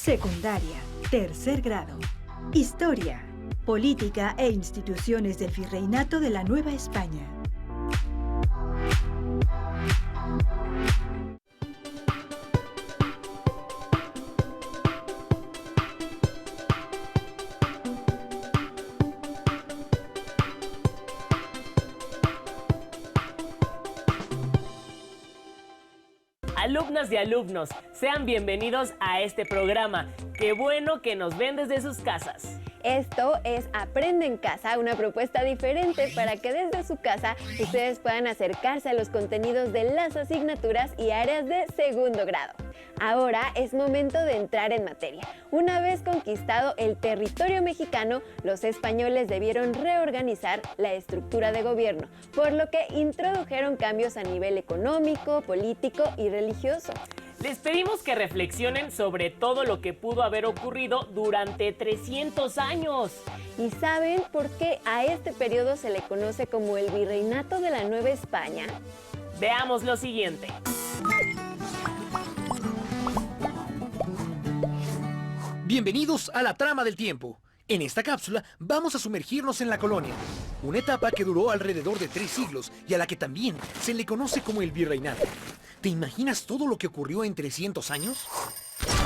Secundaria, tercer grado. Historia, política e instituciones del Virreinato de la Nueva España. Alumnas y alumnos, sean bienvenidos a este programa. ¡Qué bueno que nos ven desde sus casas! Esto es Aprende en Casa, una propuesta diferente para que desde su casa ustedes puedan acercarse a los contenidos de las asignaturas y áreas de segundo grado. Ahora es momento de entrar en materia. Una vez conquistado el territorio mexicano, los españoles debieron reorganizar la estructura de gobierno, por lo que introdujeron cambios a nivel económico, político y religioso. Les pedimos que reflexionen sobre todo lo que pudo haber ocurrido durante 300 años. ¿Y saben por qué a este periodo se le conoce como el Virreinato de la Nueva España? Veamos lo siguiente. Bienvenidos a la trama del tiempo. En esta cápsula vamos a sumergirnos en la colonia, una etapa que duró alrededor de 3 siglos y a la que también se le conoce como el Virreinato. ¿Te imaginas todo lo que ocurrió en 300 años?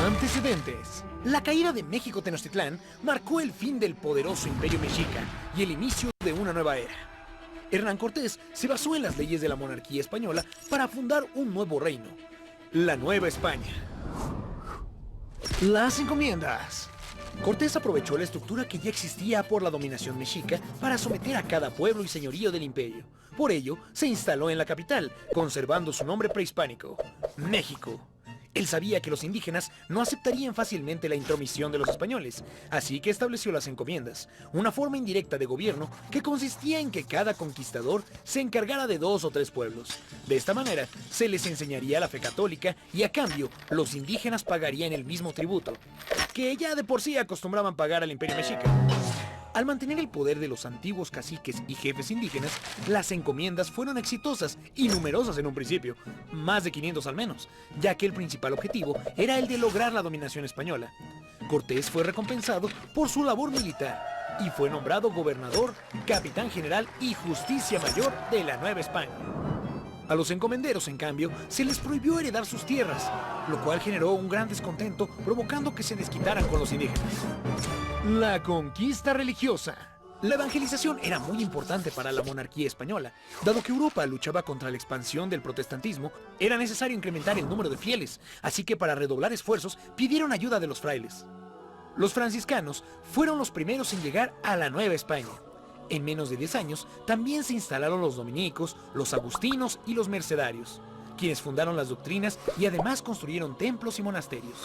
Antecedentes. La caída de México Tenochtitlán marcó el fin del poderoso imperio mexica y el inicio de una nueva era. Hernán Cortés se basó en las leyes de la monarquía española para fundar un nuevo reino, la Nueva España. Las encomiendas. Cortés aprovechó la estructura que ya existía por la dominación mexica para someter a cada pueblo y señorío del imperio. Por ello, se instaló en la capital, conservando su nombre prehispánico, México. Él sabía que los indígenas no aceptarían fácilmente la intromisión de los españoles, así que estableció las encomiendas, una forma indirecta de gobierno que consistía en que cada conquistador se encargara de 2 o 3 pueblos. De esta manera, se les enseñaría la fe católica y a cambio, los indígenas pagarían el mismo tributo, que ya de por sí acostumbraban pagar al imperio mexica. Al mantener el poder de los antiguos caciques y jefes indígenas, las encomiendas fueron exitosas y numerosas en un principio, más de 500 al menos, ya que el principal objetivo era el de lograr la dominación española. Cortés fue recompensado por su labor militar y fue nombrado gobernador, capitán general y justicia mayor de la Nueva España. A los encomenderos, en cambio, se les prohibió heredar sus tierras, lo cual generó un gran descontento, provocando que se desquitaran con los indígenas. La conquista religiosa. La evangelización era muy importante para la monarquía española. Dado que Europa luchaba contra la expansión del protestantismo, era necesario incrementar el número de fieles, así que para redoblar esfuerzos pidieron ayuda de los frailes. Los franciscanos fueron los primeros en llegar a la Nueva España. En menos de 10 años, también se instalaron los dominicos, los agustinos y los mercedarios, quienes fundaron las doctrinas y además construyeron templos y monasterios.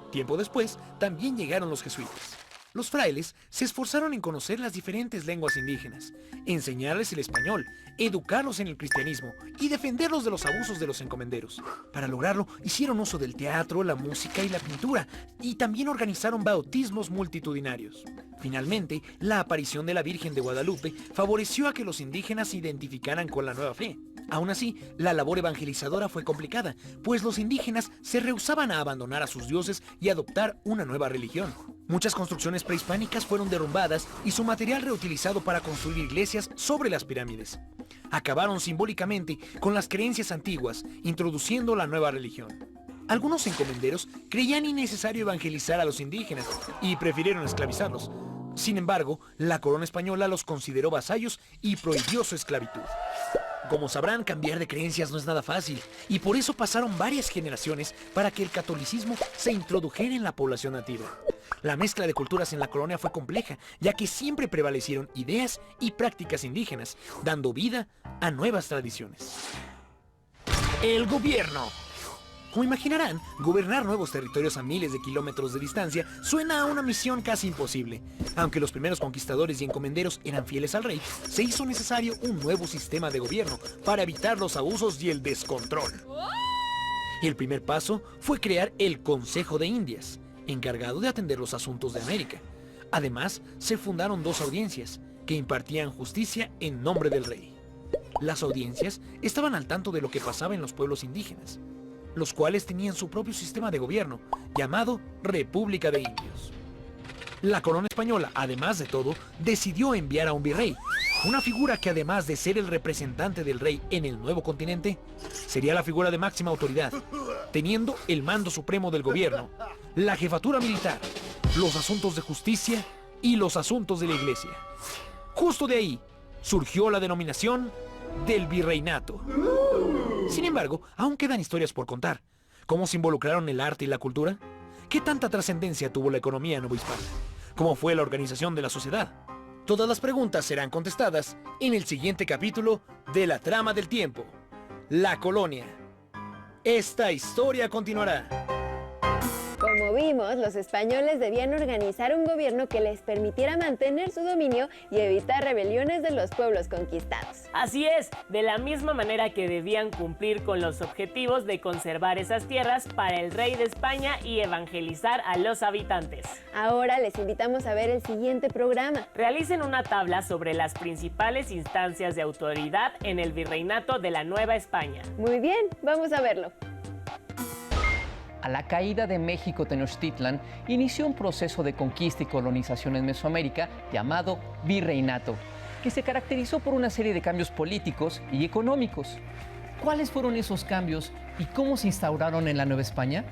Tiempo después, también llegaron los jesuitas. Los frailes se esforzaron en conocer las diferentes lenguas indígenas, enseñarles el español, educarlos en el cristianismo y defenderlos de los abusos de los encomenderos. Para lograrlo, hicieron uso del teatro, la música y la pintura, y también organizaron bautismos multitudinarios. Finalmente, la aparición de la Virgen de Guadalupe favoreció a que los indígenas se identificaran con la nueva fe. Aún así, la labor evangelizadora fue complicada, pues los indígenas se rehusaban a abandonar a sus dioses y adoptar una nueva religión. Muchas construcciones prehispánicas fueron derrumbadas y su material reutilizado para construir iglesias sobre las pirámides. Acabaron simbólicamente con las creencias antiguas, introduciendo la nueva religión. Algunos encomenderos creían innecesario evangelizar a los indígenas y prefirieron esclavizarlos. Sin embargo, la corona española los consideró vasallos y prohibió su esclavitud. Como sabrán, cambiar de creencias no es nada fácil, y por eso pasaron varias generaciones para que el catolicismo se introdujera en la población nativa. La mezcla de culturas en la colonia fue compleja, ya que siempre prevalecieron ideas y prácticas indígenas, dando vida a nuevas tradiciones. El gobierno. Como imaginarán, gobernar nuevos territorios a miles de kilómetros de distancia suena a una misión casi imposible. Aunque los primeros conquistadores y encomenderos eran fieles al rey, se hizo necesario un nuevo sistema de gobierno para evitar los abusos y el descontrol. El primer paso fue crear el Consejo de Indias, encargado de atender los asuntos de América. Además, se fundaron 2 audiencias, que impartían justicia en nombre del rey. Las audiencias estaban al tanto de lo que pasaba en los pueblos indígenas. los cuales tenían su propio sistema de gobierno, llamado República de Indios. La corona española, además de todo, decidió enviar a un virrey, una figura que además de ser el representante del rey en el nuevo continente, sería la figura de máxima autoridad, teniendo el mando supremo del gobierno, la jefatura militar, los asuntos de justicia y los asuntos de la iglesia. Justo de ahí surgió la denominación del virreinato. Sin embargo, aún quedan historias por contar. ¿Cómo se involucraron el arte y la cultura? ¿Qué tanta trascendencia tuvo la economía novohispana? ¿Cómo fue la organización de la sociedad? Todas las preguntas serán contestadas en el siguiente capítulo de La Trama del Tiempo, La Colonia. Esta historia continuará. Como vimos, los españoles debían organizar un gobierno que les permitiera mantener su dominio y evitar rebeliones de los pueblos conquistados. Así es, de la misma manera que debían cumplir con los objetivos de conservar esas tierras para el rey de España y evangelizar a los habitantes. Ahora les invitamos a ver el siguiente programa. Realicen una tabla sobre las principales instancias de autoridad en el virreinato de la Nueva España. Muy bien, vamos a verlo. A la caída de México Tenochtitlan inició un proceso de conquista y colonización en Mesoamérica llamado virreinato, que se caracterizó por una serie de cambios políticos y económicos. ¿Cuáles fueron esos cambios y cómo se instauraron en la Nueva España?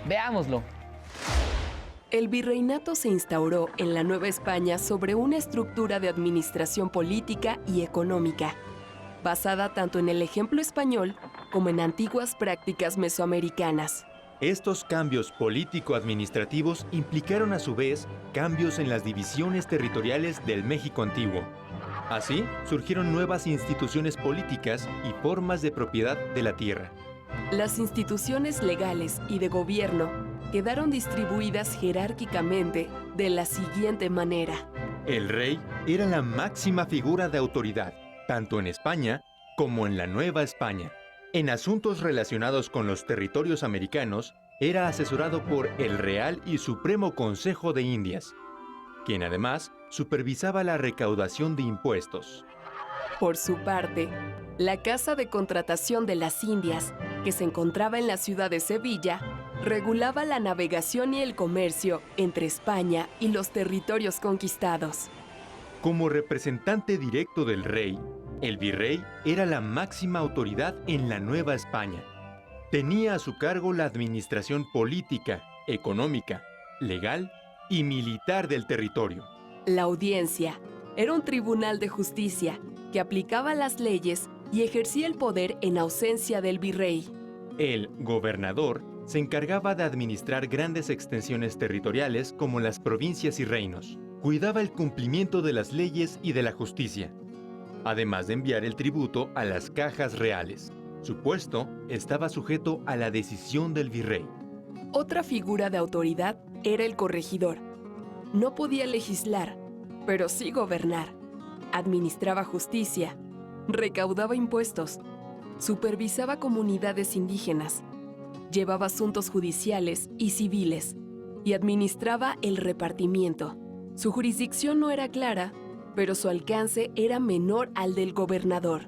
Veámoslo. El virreinato se instauró en la Nueva España sobre una estructura de administración política y económica, basada tanto en el ejemplo español como en antiguas prácticas mesoamericanas. Estos cambios político-administrativos implicaron a su vez cambios en las divisiones territoriales del México antiguo. Así, surgieron nuevas instituciones políticas y formas de propiedad de la tierra. Las instituciones legales y de gobierno quedaron distribuidas jerárquicamente de la siguiente manera. El rey era la máxima figura de autoridad, tanto en España como en la Nueva España. En asuntos relacionados con los territorios americanos, era asesorado por el Real y Supremo Consejo de Indias, quien además supervisaba la recaudación de impuestos. Por su parte, la Casa de Contratación de las Indias, que se encontraba en la ciudad de Sevilla, regulaba la navegación y el comercio entre España y los territorios conquistados. Como representante directo del rey, el virrey era la máxima autoridad en la Nueva España. Tenía a su cargo la administración política, económica, legal y militar del territorio. La audiencia era un tribunal de justicia que aplicaba las leyes y ejercía el poder en ausencia del virrey. El gobernador se encargaba de administrar grandes extensiones territoriales como las provincias y reinos. Cuidaba el cumplimiento de las leyes y de la justicia, además de enviar el tributo a las cajas reales. Su puesto estaba sujeto a la decisión del virrey. Otra figura de autoridad era el corregidor. No podía legislar, pero sí gobernar. Administraba justicia, recaudaba impuestos, supervisaba comunidades indígenas, llevaba asuntos judiciales y civiles y administraba el repartimiento. Su jurisdicción no era clara, pero su alcance era menor al del gobernador.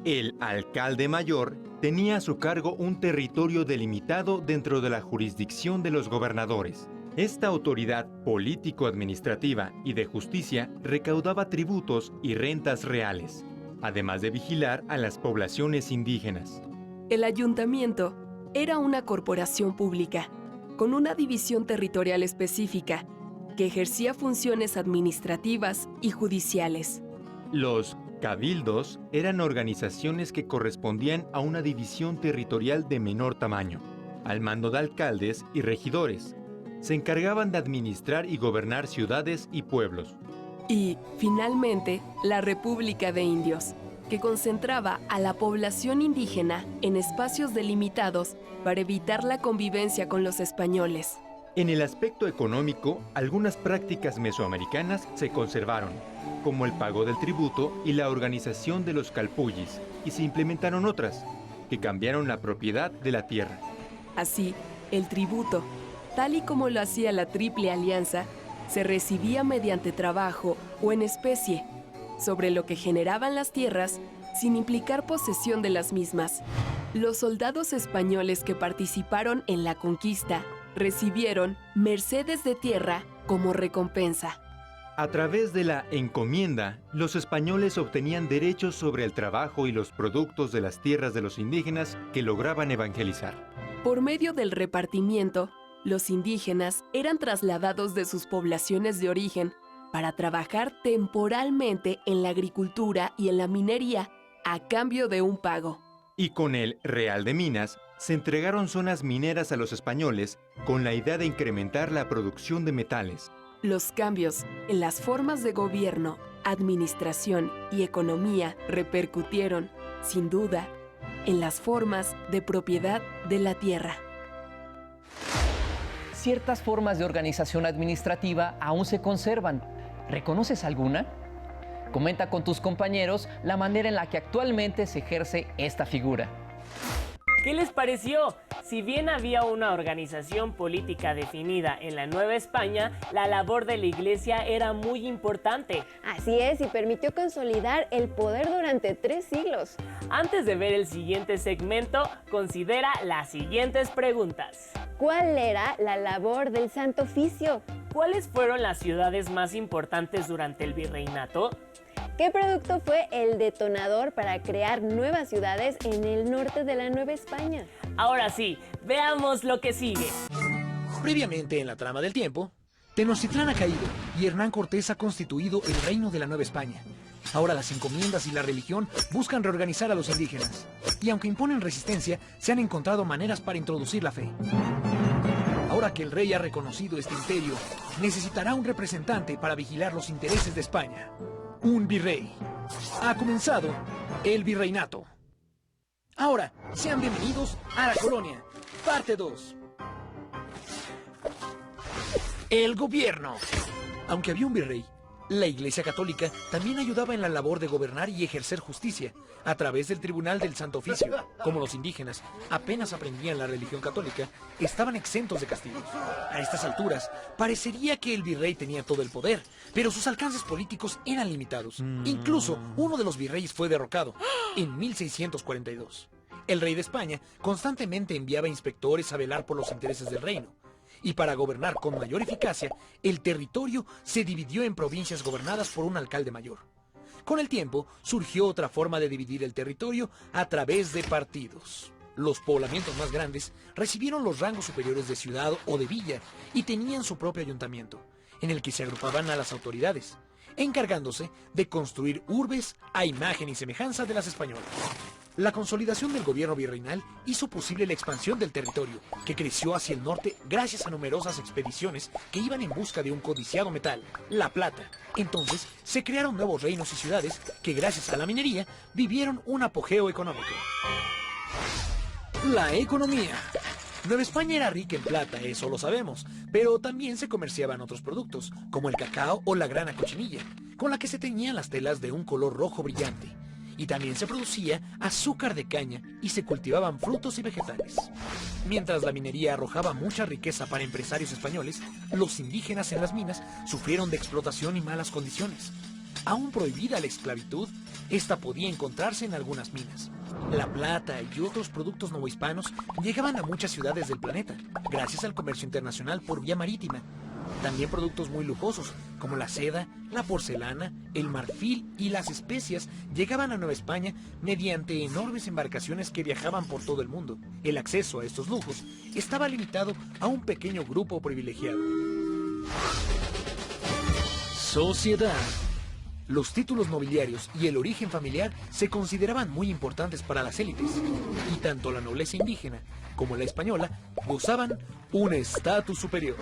El alcalde mayor tenía a su cargo un territorio delimitado dentro de la jurisdicción de los gobernadores. Esta autoridad político-administrativa y de justicia recaudaba tributos y rentas reales, además de vigilar a las poblaciones indígenas. El ayuntamiento era una corporación pública, con una división territorial específica, que ejercía funciones administrativas y judiciales. Los cabildos eran organizaciones que correspondían a una división territorial de menor tamaño, al mando de alcaldes y regidores. Se encargaban de administrar y gobernar ciudades y pueblos. Y, finalmente, la República de Indios, que concentraba a la población indígena en espacios delimitados para evitar la convivencia con los españoles. En el aspecto económico, algunas prácticas mesoamericanas se conservaron, como el pago del tributo y la organización de los calpullis, y se implementaron otras, que cambiaron la propiedad de la tierra. Así, el tributo, tal y como lo hacía la Triple Alianza, se recibía mediante trabajo o en especie, sobre lo que generaban las tierras sin implicar posesión de las mismas. Los soldados españoles que participaron en la conquista recibieron mercedes de tierra como recompensa. A través de la encomienda, los españoles obtenían derechos sobre el trabajo y los productos de las tierras de los indígenas que lograban evangelizar. Por medio del repartimiento, los indígenas eran trasladados de sus poblaciones de origen para trabajar temporalmente en la agricultura y en la minería a cambio de un pago. Y con el Real de Minas, se entregaron zonas mineras a los españoles con la idea de incrementar la producción de metales. Los cambios en las formas de gobierno, administración y economía repercutieron, sin duda, en las formas de propiedad de la tierra. Ciertas formas de organización administrativa aún se conservan. ¿Reconoces alguna? Comenta con tus compañeros la manera en la que actualmente se ejerce esta figura. ¿Qué les pareció? Si bien había una organización política definida en la Nueva España, la labor de la Iglesia era muy importante. Así es, y permitió consolidar el poder durante 3 siglos. Antes de ver el siguiente segmento, considera las siguientes preguntas. ¿Cuál era la labor del Santo Oficio? ¿Cuáles fueron las ciudades más importantes durante el virreinato? ¿Qué producto fue el detonador para crear nuevas ciudades en el norte de la Nueva España? Ahora sí, veamos lo que sigue. Previamente en la trama del tiempo, Tenochtitlán ha caído y Hernán Cortés ha constituido el reino de la Nueva España. Ahora las encomiendas y la religión buscan reorganizar a los indígenas. Y aunque imponen resistencia, se han encontrado maneras para introducir la fe. Ahora que el rey ha reconocido este imperio, necesitará un representante para vigilar los intereses de España. Un virrey. Ha comenzado el virreinato. Ahora, sean bienvenidos a la colonia. Parte 2. El gobierno. Aunque había un virrey, la Iglesia Católica también ayudaba en la labor de gobernar y ejercer justicia a través del Tribunal del Santo Oficio. Como los indígenas apenas aprendían la religión católica, estaban exentos de castigos. A estas alturas, parecería que el virrey tenía todo el poder, pero sus alcances políticos eran limitados. Incluso uno de los virreyes fue derrocado en 1642. El rey de España constantemente enviaba inspectores a velar por los intereses del reino. Y para gobernar con mayor eficacia, el territorio se dividió en provincias gobernadas por un alcalde mayor. Con el tiempo, surgió otra forma de dividir el territorio a través de partidos. Los poblamientos más grandes recibieron los rangos superiores de ciudad o de villa y tenían su propio ayuntamiento, en el que se agrupaban a las autoridades, encargándose de construir urbes a imagen y semejanza de las españolas. La consolidación del gobierno virreinal hizo posible la expansión del territorio, que creció hacia el norte gracias a numerosas expediciones que iban en busca de un codiciado metal, la plata. Entonces, se crearon nuevos reinos y ciudades que gracias a la minería vivieron un apogeo económico. La economía. Nueva España era rica en plata, eso lo sabemos, pero también se comerciaban otros productos, como el cacao o la grana cochinilla, con la que se teñían las telas de un color rojo brillante. Y también se producía azúcar de caña y se cultivaban frutos y vegetales. Mientras la minería arrojaba mucha riqueza para empresarios españoles, los indígenas en las minas sufrieron de explotación y malas condiciones. Aún prohibida la esclavitud, esta podía encontrarse en algunas minas. La plata y otros productos novohispanos llegaban a muchas ciudades del planeta, gracias al comercio internacional por vía marítima. También productos muy lujosos, como la seda, la porcelana, el marfil y las especias, llegaban a Nueva España mediante enormes embarcaciones que viajaban por todo el mundo. El acceso a estos lujos estaba limitado a un pequeño grupo privilegiado. Sociedad. Los títulos nobiliarios y el origen familiar se consideraban muy importantes para las élites, y tanto la nobleza indígena como la española gozaban un estatus superior.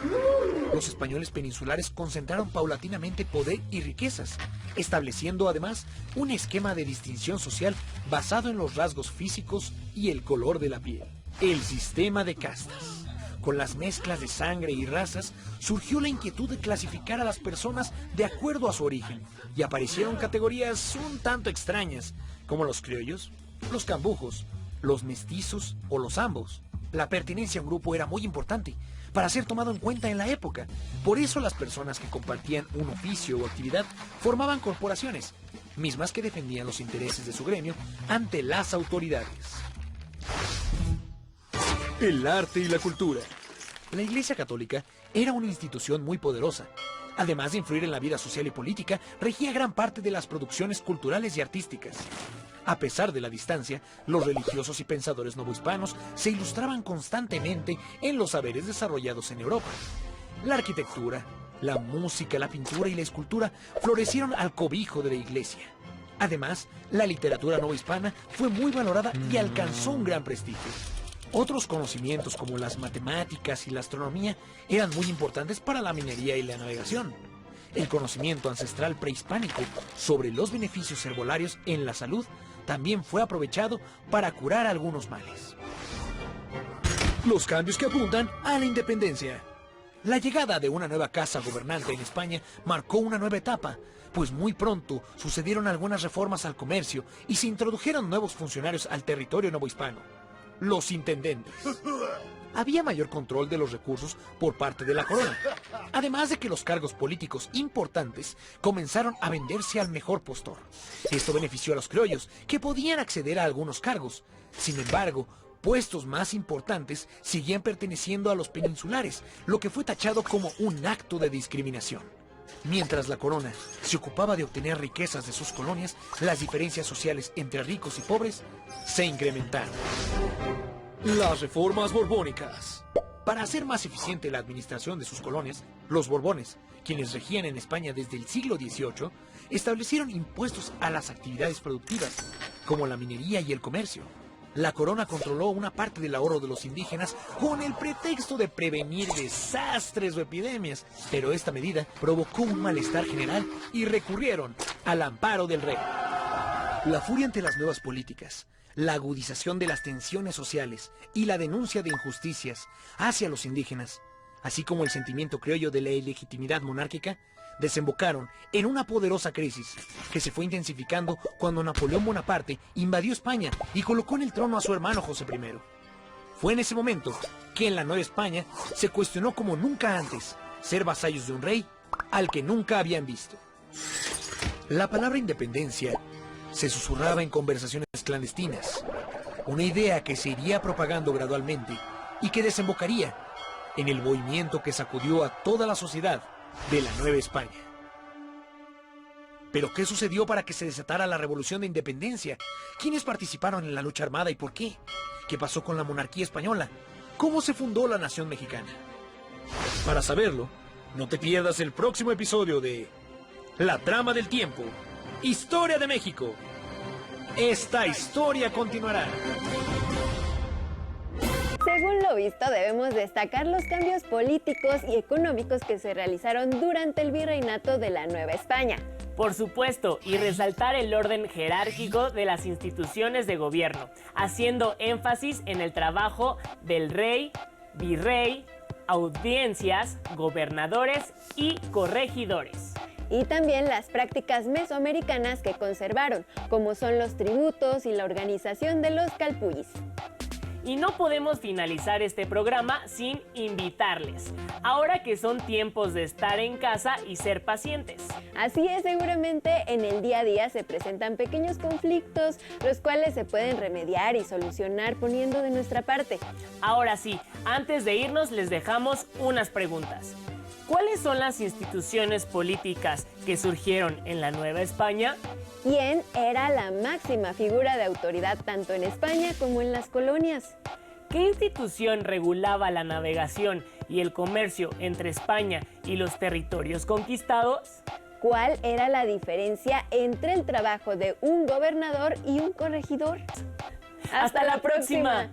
Los españoles peninsulares concentraron paulatinamente poder y riquezas, estableciendo además un esquema de distinción social basado en los rasgos físicos y el color de la piel. El sistema de castas. Con las mezclas de sangre y razas, surgió la inquietud de clasificar a las personas de acuerdo a su origen, y aparecieron categorías un tanto extrañas, como los criollos, los cambujos, los mestizos o los ambos. La pertenencia a un grupo era muy importante para ser tomado en cuenta en la época. Por eso las personas que compartían un oficio o actividad formaban corporaciones, mismas que defendían los intereses de su gremio ante las autoridades. El arte y la cultura. La Iglesia Católica era una institución muy poderosa. Además de influir en la vida social y política, regía gran parte de las producciones culturales y artísticas. A pesar de la distancia, los religiosos y pensadores novohispanos se ilustraban constantemente en los saberes desarrollados en Europa. La arquitectura, la música, la pintura y la escultura florecieron al cobijo de la Iglesia. Además, la literatura novohispana fue muy valorada y alcanzó un gran prestigio. Otros conocimientos como las matemáticas y la astronomía eran muy importantes para la minería y la navegación. El conocimiento ancestral prehispánico sobre los beneficios herbolarios en la salud también fue aprovechado para curar algunos males. Los cambios que apuntan a la independencia. La llegada de una nueva casa gobernante en España marcó una nueva etapa, pues muy pronto sucedieron algunas reformas al comercio y se introdujeron nuevos funcionarios al territorio novohispano, los intendentes. Había mayor control de los recursos por parte de la corona, además de que los cargos políticos importantes comenzaron a venderse al mejor postor. Esto benefició a los criollos, que podían acceder a algunos cargos. Sin embargo, puestos más importantes seguían perteneciendo a los peninsulares, lo que fue tachado como un acto de discriminación. Mientras la corona se ocupaba de obtener riquezas de sus colonias, las diferencias sociales entre ricos y pobres se incrementaron. Las reformas borbónicas. Para hacer más eficiente la administración de sus colonias, los Borbones, quienes regían en España desde el siglo XVIII, establecieron impuestos a las actividades productivas, como la minería y el comercio. La corona controló una parte del ahorro de los indígenas con el pretexto de prevenir desastres o epidemias, pero esta medida provocó un malestar general y recurrieron al amparo del rey. La furia ante las nuevas políticas, la agudización de las tensiones sociales y la denuncia de injusticias hacia los indígenas, así como el sentimiento criollo de la ilegitimidad monárquica, desembocaron en una poderosa crisis que se fue intensificando cuando Napoleón Bonaparte invadió España y colocó en el trono a su hermano José I. Fue en ese momento que en la Nueva España se cuestionó como nunca antes ser vasallos de un rey al que nunca habían visto. La palabra independencia se susurraba en conversaciones clandestinas, una idea que se iría propagando gradualmente y que desembocaría en el movimiento que sacudió a toda la sociedad de la Nueva España. ¿Pero qué sucedió para que se desatara la Revolución de Independencia? ¿Quiénes participaron en la lucha armada y por qué? ¿Qué pasó con la monarquía española? ¿Cómo se fundó la nación mexicana? Para saberlo, no te pierdas el próximo episodio de La Trama del Tiempo, Historia de México. Esta historia continuará. Según lo visto, debemos destacar los cambios políticos y económicos que se realizaron durante el virreinato de la Nueva España. Por supuesto, y resaltar el orden jerárquico de las instituciones de gobierno, haciendo énfasis en el trabajo del rey, virrey, audiencias, gobernadores y corregidores. Y también las prácticas mesoamericanas que conservaron, como son los tributos y la organización de los calpullis. Y no podemos finalizar este programa sin invitarles, ahora que son tiempos de estar en casa y ser pacientes. Así es, seguramente en el día a día se presentan pequeños conflictos, los cuales se pueden remediar y solucionar poniendo de nuestra parte. Ahora sí, antes de irnos les dejamos unas preguntas. ¿Cuáles son las instituciones políticas que surgieron en la Nueva España? ¿Quién era la máxima figura de autoridad tanto en España como en las colonias? ¿Qué institución regulaba la navegación y el comercio entre España y los territorios conquistados? ¿Cuál era la diferencia entre el trabajo de un gobernador y un corregidor? ¡Hasta la próxima!